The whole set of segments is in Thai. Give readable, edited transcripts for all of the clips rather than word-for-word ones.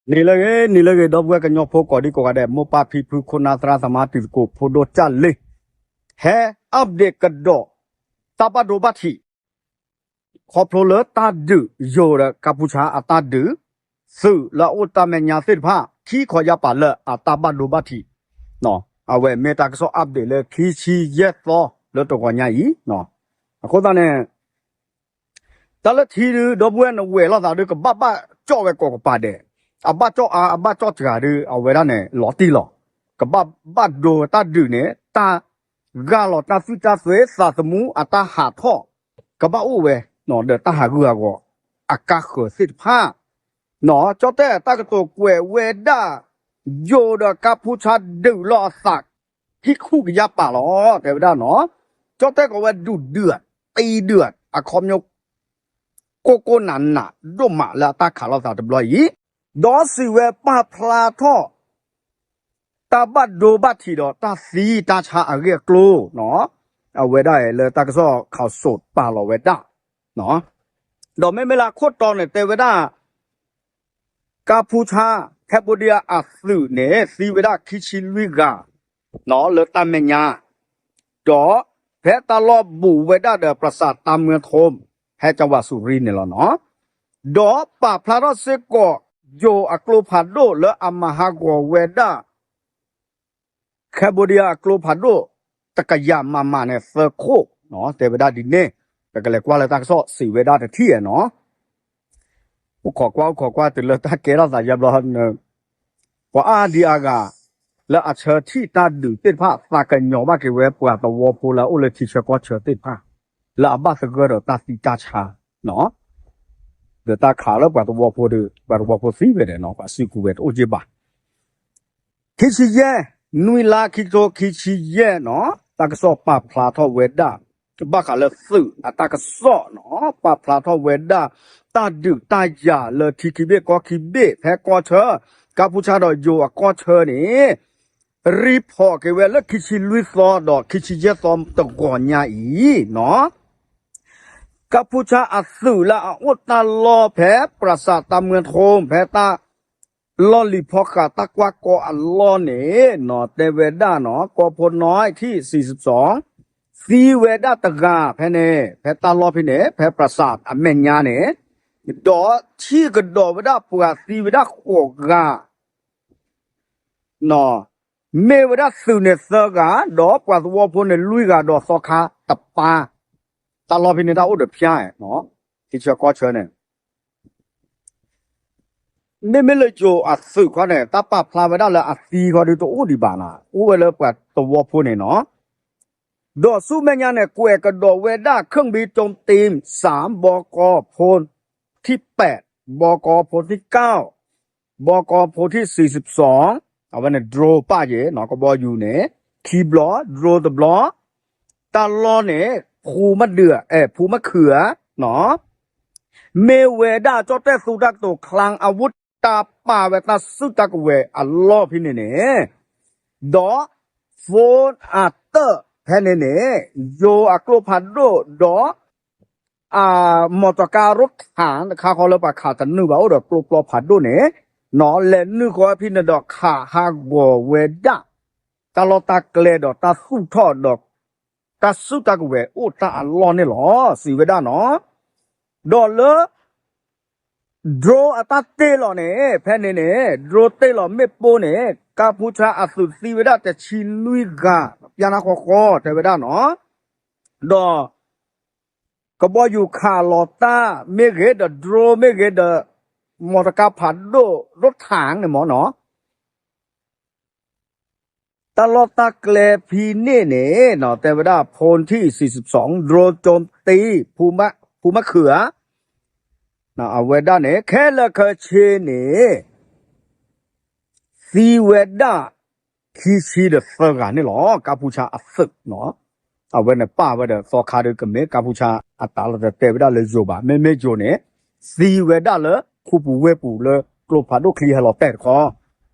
ni le do bwa ka nyo pho ko di ko ga de mo pa phi phu khona tra sama ti ko pho do cha le he update ka do ta pa do ba thi kho phlo le ta du yo da ka pu cha a ta du su la o ta me nya sit pha khi kho ya pa le a ta pa do ba thi no a we me ta ka so update le khi chi yet so le to ko nya yi no a ko ta ne ta le thi do bwa no we la ta du ka ba cho we ko pa de a ba cho a ba cho cha du a we da ne lo ti lo ka ba do ta du ne ta ga lo ta su ta swe sa smu a ta ha tho ka ba o we no de ta ha gu a go a ka kho sit pha no cho te ta ka to kwe we da yo da ka pu cha du lo sakที่คู่กับยาป่าหรอแต่ไม่ได้เนาะเจ้าแต่ก็ว่าดูเดือดตีเดือดอะคอมยกโกโก้นันน่ะร่มมาแล้วตาขาเราสาวตะบลอยอีดอสิเวป้าพลาท่อตาบัดโดบัดทีดอตาสีตาชาอะไรกลัวเนาะเอาไว้ได้เลยตาก็ซ้อข่าวสดป่าเราไว้ได้เนาะดอกไม่เวลาโคตรตอนเนี่ยแต่เวลากาพูชาแคมโบเดียอัสลือเนี่ยซีเวลาคิชิลุยกาเนาะเลยตามเมียดอแพตาลอบบูเวด้าเดอประสาทตามเมืองโทมแพจังหวัดสุรินทร์เนี่ยเนาะดอป่าพลาดเสกโยอักโลพาโดและอามาฮากเวด้าแคมโบเดียอักโลพาโดตะกยามาเนี่ยเซอร์โคเนาะแต่เวด้าดินเนี่ยแต่ก็เลยกว่าเลยตั้งโซ่สี่เวด้าแต่ที่เนาะขอกว่าแต่เลยตั้งเกล้าสายยาบล้อเนี่ยว่าอาดีอากาแล้วอาเชอที่ตาดูติดผ้าสากันหยอมาเกเวปวดตัวพูแล้วโอเลยที่เชก็เชอติดผ้าแล้วอาบ้าสกเกอร์ตาสีตาชาเนาะเดี๋ยวตาขาแล้วปวดตัวพูดูปวดตัวพูสีไปเลยเนาะปวดสีกูเวทโอเจ็บบ้าคิดชี้แย่นุยลาคิดโตคิดชี้แย่เนาะตากระสอบปาพลาทอเวด้าบ้าขาเลยสื่อตากระสอบเนาะปาพลาทอเวด้าตาดึกตาหยาเลยที่คิดเบ้ก็คิดเบ้แพ้ก็เชอกาพูชาดอยโยก็เชอนี่รีพอเกเวลคิชิลุยซอดอกคิชิเยซอมตะกอนยาอีเนาะกัพูชาอัสุละอุตตาลอแพ้ประสาทตามเมืองโทมแพ้ตาลอลิพอกาตะกวากออัลลอเนเนาะเตเวดาเนาะกอพลน้อยที่42ซีเวดาตะกาแพ้เนแพ้ตาลอพี่เนแพ้ประสาทอเมญญาเนดอที่กระดอเวดาปัวซีเวดาโคกาเนาะเมวดาสุเนสกาดอกกว่าตัวพนลุยกาดอสอคาตะปาตลอดพินดาอุดพยาเนาะที่เชื่อก็เชื่อเนี่ยไม่เลยโจอัดสุกว่าเนี่ยตาปาพลาเวดาเลยอัดซีก็ดูตัวอุดิบานะอุเวลกว่าตัวพนเนาะดอสู้แม่ยาเนี่ยกวยกระดอเวดาเครื่องบินโจมตีม3บกพลที่8บกพลที่9บกพลที่42เอาไว้เนี่ยโดรป้าเย่เนาะก็บอกอยู่เนี่ยคีบล้อโดรตบล้อตาล้อเนี่ยภูมะเดือภูมะเขือเนาะเมเวดาจอแต่สุดักโตคลังอาวุธตาป่าเวตาสุดักเวอัลลอฮ์พี่เนี่ยดอโฟนอัตเตอร์แค่เนี่ยโยอักโลพันโดดอมอเตอร์การรถถังข้าเขาเลยปะขาดนึกว่าโอ้เดี๋ยวปลอพันโดเนี่ยนอเล่นนึกว่าพี่นดอกขาฮากเวดาตลอดตาเกลดอกตาสู้ทอดดอกตาสู้ตากเวโอ้ตาอัลลอฮ์เนี่ยหรอสีเวดาเนาะดอเลโดรอัตเตลอเนี่ยแพนเนี่ยโดรเตลอไม่โปเนี่ยกาพูชาอสุสีเวดาแต่ชิลุยกายานาคอแต่เวดาเนาะดอก็บอกอยู่คาลอตาเมเกดโดรเมเกดมอเตอร์คาร์พันโดรถถังเนี่ยหมอเนาะตลอดตาเกลพีเน่เนาะแต่เวลาพลที่42โดรโจมตีภูมะเขือเนาะเอาเวด้าเนี่ยแค่ละเคเชเนี่ยซีเวด้าคีชีเดสกันนี่หรอกาพูชาอัศเนาะเอาเวเนี่ยป้าเวเดสอคาเดกเมกาพูชาอัตาลแต่เวด้าเลยโจบะไม่โจเนี่ยซีเวด้าเลยคูปูเวปูเลยกลบพัดโดคลีฮลอแตกคอ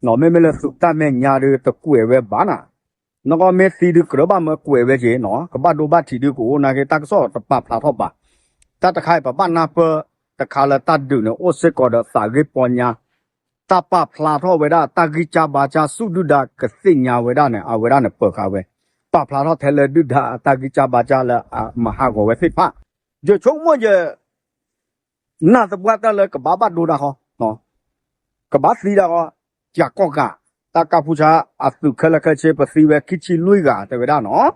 เนาะไม่เลยสุดตาแม่ญาเดตะกุเอเวบ้านะน้องก็ไม่ซีดูกระบะมากุเอเวเจเนาะกระบะดูบ้าที่ดูกูนาเกตักซอตะปาพลาทอบะตาตะไคปะบ้านนาเปตะคาละตัดดูเนี่ยโอเซกอดสาเกปอนยาต ตาปาพลาทอเวดาตากิจาบาจาสุดุดากสิญญาเวดาเนี่ยเอาเวดาเนี่ยเปิดเขาเวปาพลาทอเทเลดุดาตากิจาบาจาละมหาโกเวสิพะเจชงมั่วเจน่าตบวัตเลยกับบาบาดูนะเขาเนาะกับบาสีดาเขาจากก็กะตากาพูชาอัตุเคลเคเชปสีเวคิชิลุยกะแต่เวดาเนาะ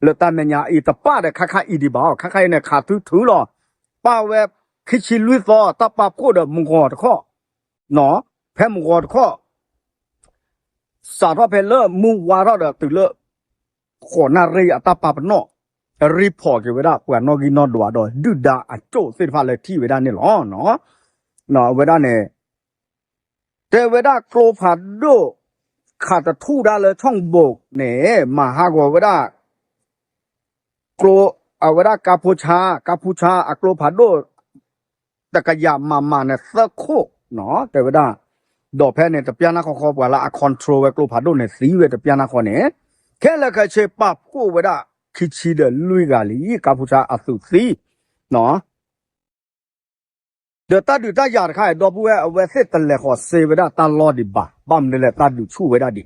แล้วตาเมียอีตาป้าเดคาอีดีบ่าวคาเนี่ยขาถือหรอป้าเวคิชิลุยซอตาป้าพูดมุงกอดข้อเนาะแพ้มุงกอดข้อสาธารณเพลเลมุงวาระตื่นเลขอนารีอัตาป้าปนอรีพอร์ตเวดาปวนอกินอดัวดอดุดาอโจสิฟ้าเลยที่เวดานี่หรอเนาะเนาะเวดาเนี่ยเทเวดาโกลพาโดขาดทูดาเลยช่องโบกเนี่ยมหากเวดาโกลเวดากาพูชาโกลพาโดตะกยามาเนี่ยสะโคเนาะแต่เวดาดอกแพ้เนี่ยจะเปียนาขอว่าละคอนโทรลเวโกลพาโดเนี่ยสีเวจะเปียนาขอเนี่ยแค่ละแค่เชปาผู้เวดาคิดชีเดลุยกาลีกาพูชาอสุสีเนาะเดี๋ยวตาดูตาอยากขายดอกบัวเอาไว้เสร็จแต่ละขอเซเวดาตาลอดิบะบัมนี่แหละตาดูชูเวดาดิ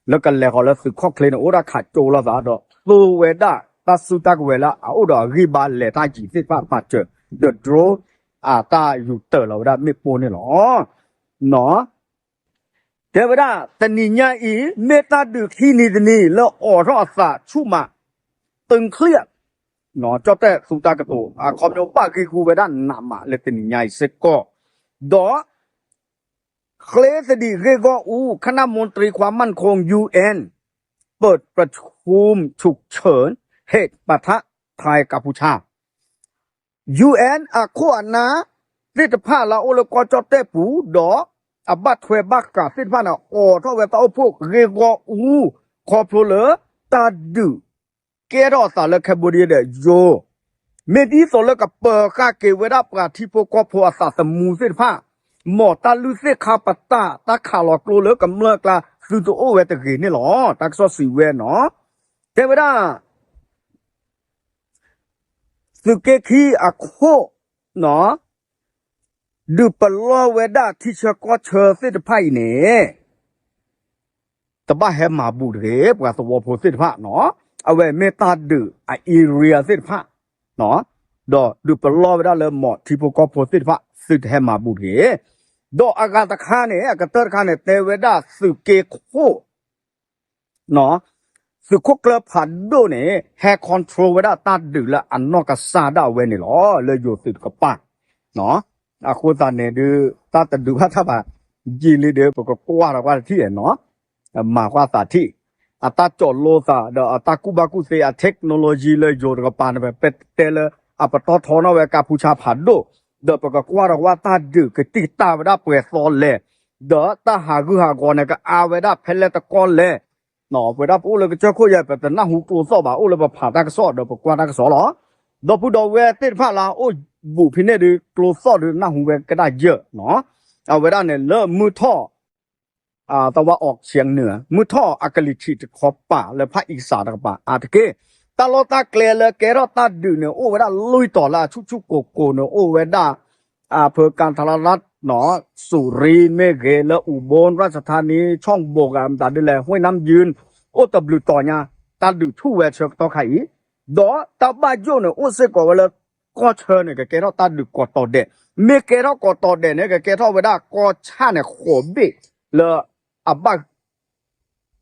แล้วกันแล้วขอแล้วสึกข้อเคลนโอราขาดโจละสาดอกตัวเวดาตาสุตักเวลาเอาดอกริบาเลตาจีสิฟ้าปัจเจเดอะดรอตาอยู่เตอร์เราได้ไม่ปนนี่หรอเนาะเทวดาตนิญาอีเมตาดูที่นี่นี่แล้วออรอสาชูมาตึงเครียดเนาะจอบแต่สุตากระโตคอมโยปากีคูเวด้านนามาเลตินิญาเสก็ดอเคลสดีเรโกอูคณะมนตรีความมั่นคง UN เปิดประชุมฉุกเฉินเหตุปะทะไทยกัมพูชา UN ขั้วนะสิทธิภาพละโอเลกอจอบแต่ปูดอบัตเวบักกะสิทธิภาพนะโอทเวตาพวกเรโกอูคอโพลตาดูเกรอสาเลแคบูเดียเดโยเมดีโซเลกับเปอร์กาเกเวดาปราทิโปกอพัวสาสมูสิทธิภาพหมอตาลุเซคาปตาตาขาลอกโลเลกับเมื่อกลาคือตัวโอเวตะกีนี่หรอตักซอสีเวเนาะเทวดาสุเกคีอะโคเนาะดูปลอเวดาที่เชก็เชอสิทธิภาพเนี่ยตบ้าแฮมาบูเรปกับสวอโพสิทธิภาพเนาะเอาไว้เมตาดูอีเรียสิทธิภาพเนาะดูปลอเวดาเลยหมอที่พวกก็โพสิทธิภาพสิทธิแฮมาบูเรดออากาตคาเนี่ยอากาเตอร์คาเนี่ยเตเวดาสุเกโคเนาะสุโคกเลพันโดเนี่ยแฮคอนโทรลเวดาตาดูละอันนอกกซาดาเวนี่หรอเลยอยู่สุดกับปะเนาะโคตาเนี่ยดูตาตดูว่าถ้าว่ายีลีเดียวปกกว่าเราว่าที่เนาะมาว่าตาที่ตาจอดโลซาตากูบากุเซียเทคโนโลยีเลยโยนกับปานไปเป็ดเตลปตทอนเอาไว้กับผู้ชาผันโดปกกว่าเราว่าตาดูกติตาเวดาเปิดซอนเลยตาหากูหากอนเนี่ยก็อาเวดาเพลตะกอนเลยเนาะเวดาพูดเลยก็เจ้าคุยแบบแต่หน้าหูตัวซอบโอ้เลยแบบผ่าตากระสอบปกว่าตากระสอบหรอพูดเวติดผ้าลาโอ้บุพินเนี่ยดูตัวซอดูหน้าหูเวก็ได้เยอะเนาะเอาเวดาเนี่ยเริ่มมือท่อตะวันออกเฉียงเหนือมือท่ออากาลิชิตขอบป่าและภาคอีสานกับป่าตะเกตาโลตาเกลเลยแกรอตาดูเนี่ยโอ้เวดาลุยต่อละชุกโกโกเนี่ยโอ้เวดาเพื่อการทารรัฐเนาะสุรินทร์เมฆเกและอุบลราชธานีช่องโบกตาดูแลห้วยน้ำยืนโอ้ตบลุต่อเนี่ยตาดูชูเวชต่อไข่ตาบ้าโยเนี่ยโอ้เสกว่าเลยก็เชิญเนี่ยแกรอตาดูกอต่อเด็เมฆเกรอกอต่อเด็เนี่ยแกรอเวดากอชาเนี่ยขบบิเลยบ้า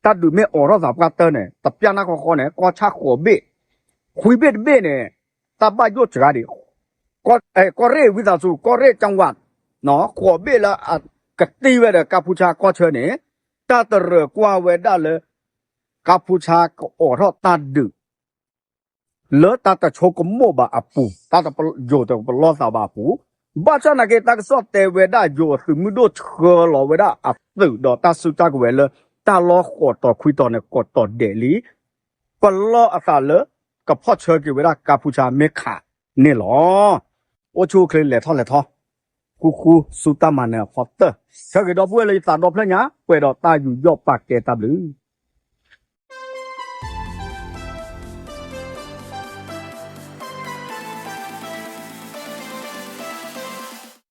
ตาดูไม่ออกรอบสับกันเตอร์เนี่ยแต่เปียนักคนเนี่ยก็ชักหัวเบ้คุยเบ้เนี่ยตาบ้ายุจการดิก็เร่วิสาสูก็เร่จังหวัดเนาะหัวเบ้ละกตีเวเดกัมพูชาก็เชิญเนี่ยตาตะเรือกว่าเวด้าเลยกัมพูชาก็ออกรอบตาดูเลอตาตะโชกโมบาปูตาตะโยตะปลอสาบาปูบ้าชนะเกตักสอบเตเวด้าโยสึมุโดเชอหลอเวด้าตื่นตาสุตากเวลตาล้อกดต่อคุยต่อเนี่ยกดต่อเดลีปลออาสาเลกับพ่อเชอกิเวด้ากัมพูชาเมฆะเนี่ยหรอโอชูเคลนแหล่ท่อคูสุตามันเนี่ยฟอตเตอร์เชอกิดอกบัวเลยสารดอกเพลงเนี้ยเวดอตาอยู่ยอบปากเกตับหรือ